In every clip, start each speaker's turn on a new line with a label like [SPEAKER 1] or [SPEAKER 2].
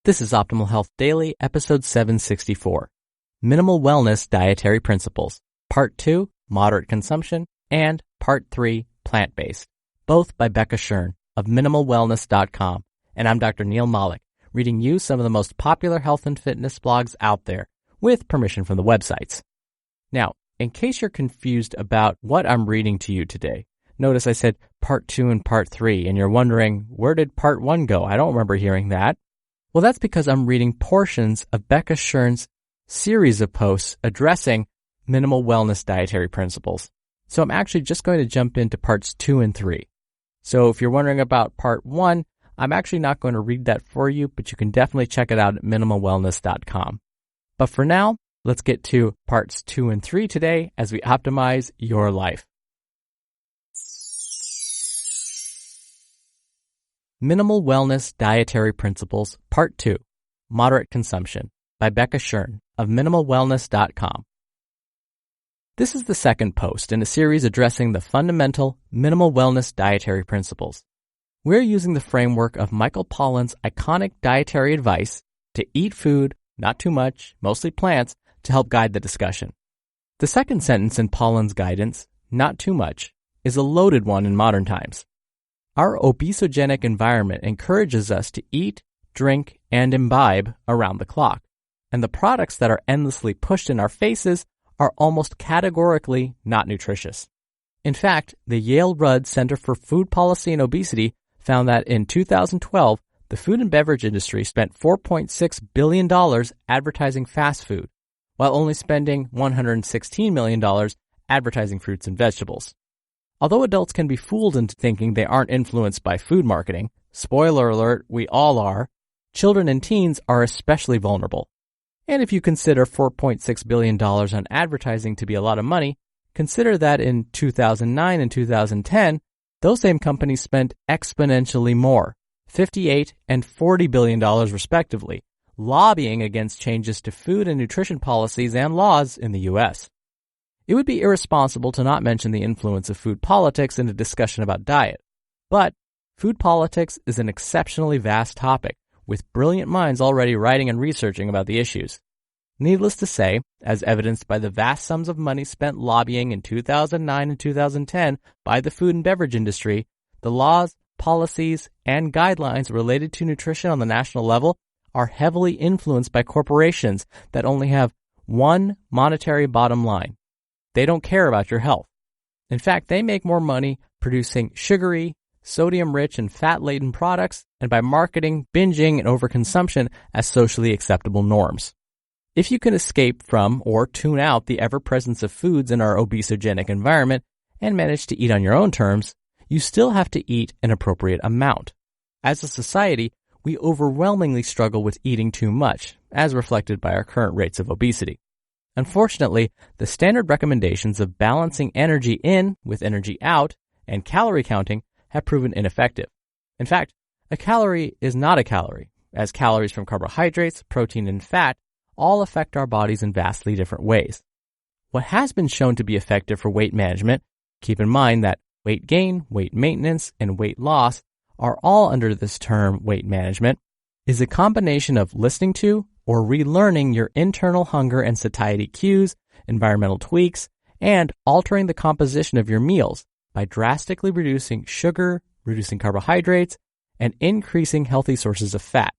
[SPEAKER 1] This is Optimal Health Daily, episode 764, Minimal Wellness Dietary Principles, Part 2, Moderate Consumption, and Part 3, Plant-Based, both by Becca Schern of MinimalWellness.com. And I'm Dr. Neil Malik, reading you some of the most popular health and fitness blogs out there, with permission from the websites. Now, in case you're confused about what I'm reading to you today, notice I said Part 2 and Part 3, and you're wondering, where did Part 1 go? I don't remember hearing that. Well, that's because I'm reading portions of Becca Schern's series of posts addressing minimal wellness dietary principles. So I'm actually just going to jump into Parts 2 and 3. So if you're wondering about Part 1, I'm actually not going to read that for you, but you can definitely check it out at MinimalWellness.com. But for now, let's get to Parts 2 and 3 today as we optimize your life. Minimal Wellness Dietary Principles, Part 2, Moderate Consumption, by Becca Schern of MinimalWellness.com. This is the second post in a series addressing the fundamental minimal wellness dietary principles. We're using the framework of Michael Pollan's iconic dietary advice to eat food, not too much, mostly plants, to help guide the discussion. The second sentence in Pollan's guidance, not too much, is a loaded one in modern times. Our obesogenic environment encourages us to eat, drink, and imbibe around the clock, and the products that are endlessly pushed in our faces are almost categorically not nutritious. In fact, the Yale Rudd Center for Food Policy and Obesity found that in 2012, the food and beverage industry spent $4.6 billion advertising fast food, while only spending $116 million advertising fruits and vegetables. Although adults can be fooled into thinking they aren't influenced by food marketing, spoiler alert, we all are, children and teens are especially vulnerable. And if you consider $4.6 billion on advertising to be a lot of money, consider that in 2009 and 2010, those same companies spent exponentially more, $58 and $40 billion respectively, lobbying against changes to food and nutrition policies and laws in the U.S. It would be irresponsible to not mention the influence of food politics in a discussion about diet. But food politics is an exceptionally vast topic, with brilliant minds already writing and researching about the issues. Needless to say, as evidenced by the vast sums of money spent lobbying in 2009 and 2010 by the food and beverage industry, the laws, policies, and guidelines related to nutrition on the national level are heavily influenced by corporations that only have one monetary bottom line. They don't care about your health. In fact, they make more money producing sugary, sodium-rich, and fat-laden products and by marketing, binging, and overconsumption as socially acceptable norms. If you can escape from or tune out the ever-presence of foods in our obesogenic environment and manage to eat on your own terms, you still have to eat an appropriate amount. As a society, we overwhelmingly struggle with eating too much, as reflected by our current rates of obesity. Unfortunately, the standard recommendations of balancing energy in with energy out and calorie counting have proven ineffective. In fact, a calorie is not a calorie, as calories from carbohydrates, protein, and fat all affect our bodies in vastly different ways. What has been shown to be effective for weight management, keep in mind that weight gain, weight maintenance, and weight loss are all under this term weight management, is a combination of listening to or relearning your internal hunger and satiety cues, environmental tweaks, and altering the composition of your meals by drastically reducing sugar, reducing carbohydrates, and increasing healthy sources of fat.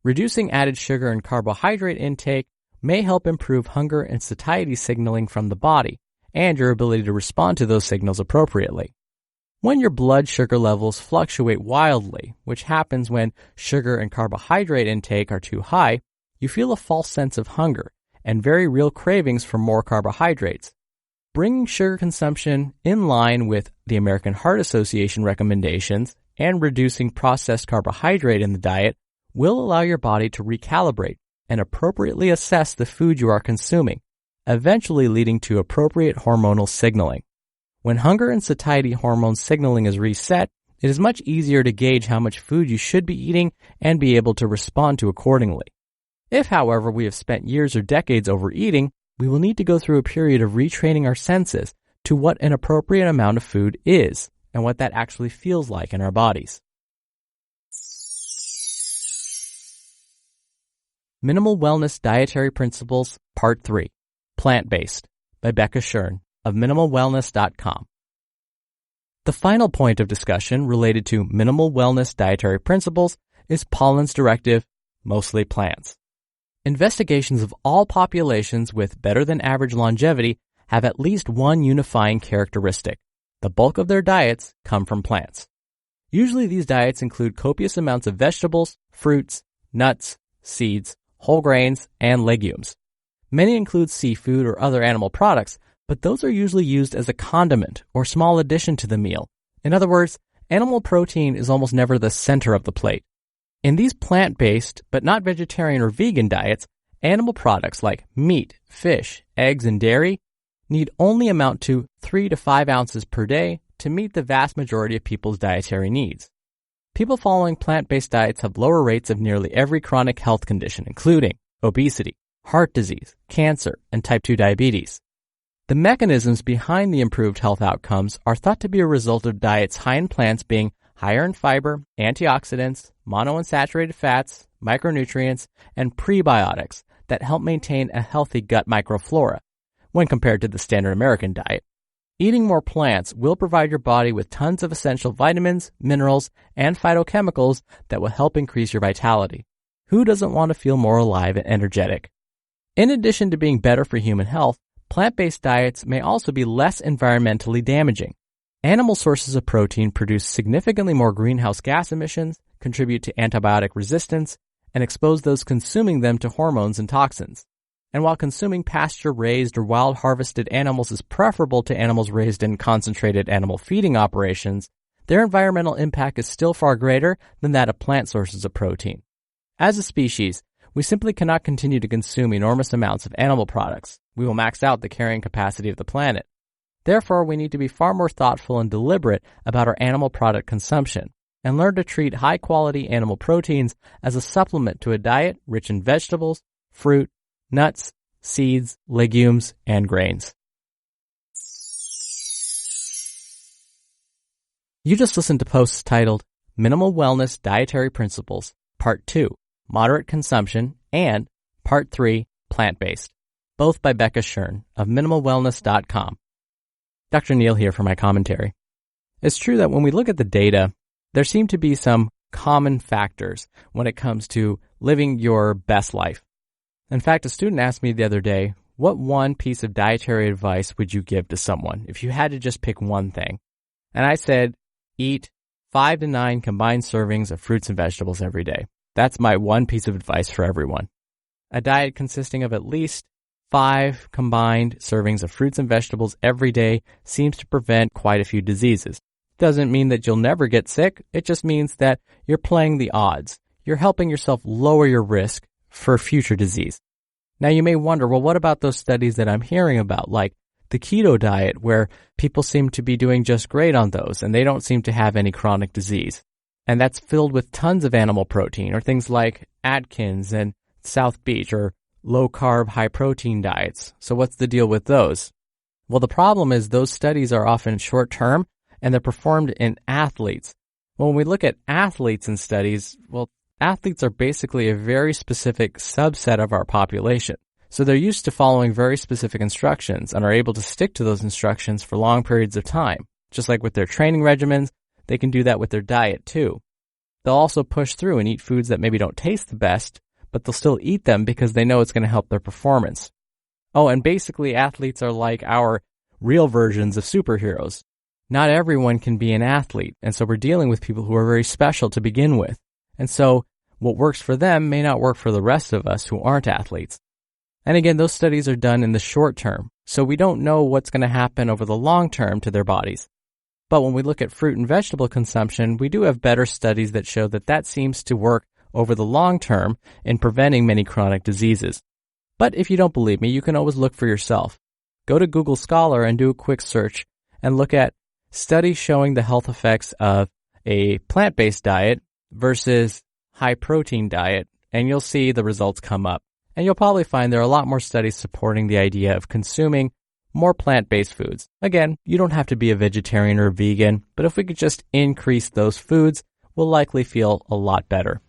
[SPEAKER 1] Reducing added sugar and carbohydrate intake may help improve hunger and satiety signaling from the body and your ability to respond to those signals appropriately. When your blood sugar levels fluctuate wildly, which happens when sugar and carbohydrate intake are too high, you feel a false sense of hunger and very real cravings for more carbohydrates. Bringing sugar consumption in line with the American Heart Association recommendations and reducing processed carbohydrate in the diet will allow your body to recalibrate and appropriately assess the food you are consuming, eventually leading to appropriate hormonal signaling. When hunger and satiety hormone signaling is reset, it is much easier to gauge how much food you should be eating and be able to respond to accordingly. If, however, we have spent years or decades overeating, we will need to go through a period of retraining our senses to what an appropriate amount of food is and what that actually feels like in our bodies. Minimal Wellness Dietary Principles, Part 3, PlantBased, by Becca Schern of MinimalWellness.com. The final point of discussion related to minimal wellness dietary principles is Pollan's directive, mostly plants. Investigations of all populations with better than average longevity have at least one unifying characteristic. The bulk of their diets come from plants. Usually these diets include copious amounts of vegetables, fruits, nuts, seeds, whole grains, and legumes. Many include seafood or other animal products, but those are usually used as a condiment or small addition to the meal. In other words, animal protein is almost never the center of the plate. In these plant-based, but not vegetarian or vegan diets, animal products like meat, fish, eggs, and dairy need only amount to 3 to 5 ounces per day to meet the vast majority of people's dietary needs. People following plant-based diets have lower rates of nearly every chronic health condition, including obesity, heart disease, cancer, and type 2 diabetes. The mechanisms behind the improved health outcomes are thought to be a result of diets high in plants being higher in fiber, antioxidants, monounsaturated fats, micronutrients, and prebiotics that help maintain a healthy gut microflora when compared to the standard American diet. Eating more plants will provide your body with tons of essential vitamins, minerals, and phytochemicals that will help increase your vitality. Who doesn't want to feel more alive and energetic? In addition to being better for human health, plant-based diets may also be less environmentally damaging. Animal sources of protein produce significantly more greenhouse gas emissions, contribute to antibiotic resistance, and expose those consuming them to hormones and toxins. And while consuming pasture-raised or wild-harvested animals is preferable to animals raised in concentrated animal feeding operations, their environmental impact is still far greater than that of plant sources of protein. As a species, we simply cannot continue to consume enormous amounts of animal products. We will max out the carrying capacity of the planet. Therefore, we need to be far more thoughtful and deliberate about our animal product consumption and learn to treat high-quality animal proteins as a supplement to a diet rich in vegetables, fruit, nuts, seeds, legumes, and grains. You just listened to posts titled Minimal Wellness Dietary Principles, Part 2, Moderate Consumption, and Part 3, Plant-Based, both by Becca Schern of MinimalWellness.com. Dr. Neal here for my commentary. It's true that when we look at the data, there seem to be some common factors when it comes to living your best life. In fact, a student asked me the other day, what one piece of dietary advice would you give to someone if you had to just pick one thing? And I said, eat 5 to 9 combined servings of fruits and vegetables every day. That's my one piece of advice for everyone. A diet consisting of at least 5 combined servings of fruits and vegetables every day seems to prevent quite a few diseases. Doesn't mean that you'll never get sick. It just means that you're playing the odds. You're helping yourself lower your risk for future disease. Now you may wonder, well, what about those studies that I'm hearing about, like the keto diet, where people seem to be doing just great on those and they don't seem to have any chronic disease? And that's filled with tons of animal protein, or things like Atkins and South Beach, or low-carb, high-protein diets. So what's the deal with those? Well, the problem is those studies are often short-term, and they're performed in athletes. When we look at athletes in studies, well, athletes are basically a very specific subset of our population. So they're used to following very specific instructions and are able to stick to those instructions for long periods of time. Just like with their training regimens, they can do that with their diet too. They'll also push through and eat foods that maybe don't taste the best, but they'll still eat them because they know it's going to help their performance. Oh, and basically athletes are like our real versions of superheroes. Not everyone can be an athlete, and so we're dealing with people who are very special to begin with. And so what works for them may not work for the rest of us who aren't athletes. And again, those studies are done in the short term, so we don't know what's going to happen over the long term to their bodies. But when we look at fruit and vegetable consumption, we do have better studies that show that that seems to work over the long term in preventing many chronic diseases. But if you don't believe me, you can always look for yourself. Go to Google Scholar and do a quick search and look at studies showing the health effects of a plant-based diet versus high-protein diet, and you'll see the results come up. And you'll probably find there are a lot more studies supporting the idea of consuming more plant-based foods. Again, you don't have to be a vegetarian or a vegan, but if we could just increase those foods, we'll likely feel a lot better.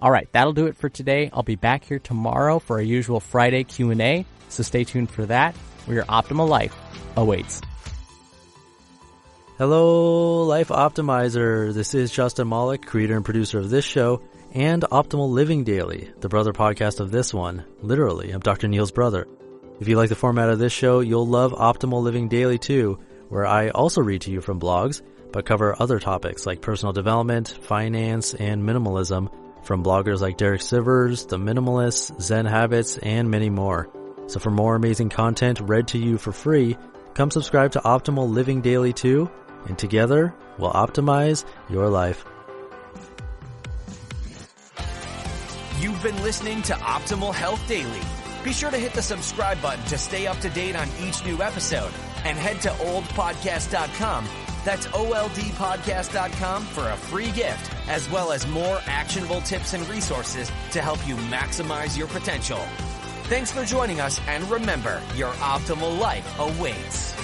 [SPEAKER 1] All right, that'll do it for today. I'll be back here tomorrow for our usual Friday Q&A, so stay tuned for that, where your optimal life awaits.
[SPEAKER 2] Hello, Life Optimizer. This is Justin Malik, creator and producer of this show and Optimal Living Daily, the brother podcast of this one. Literally, I'm Dr. Neil's brother. If you like the format of this show, you'll love Optimal Living Daily too, where I also read to you from blogs, but cover other topics like personal development, finance, and minimalism from bloggers like Derek Sivers, The Minimalists, Zen Habits, and many more. So for more amazing content read to you for free, come subscribe to Optimal Living Daily too, and together we'll optimize your life.
[SPEAKER 3] You've been listening to Optimal Health Daily. Be sure to hit the subscribe button to stay up to date on each new episode, and head to oldpodcast.com. That's OLDpodcast.com for a free gift, as well as more actionable tips and resources to help you maximize your potential. Thanks for joining us, and remember, your optimal life awaits.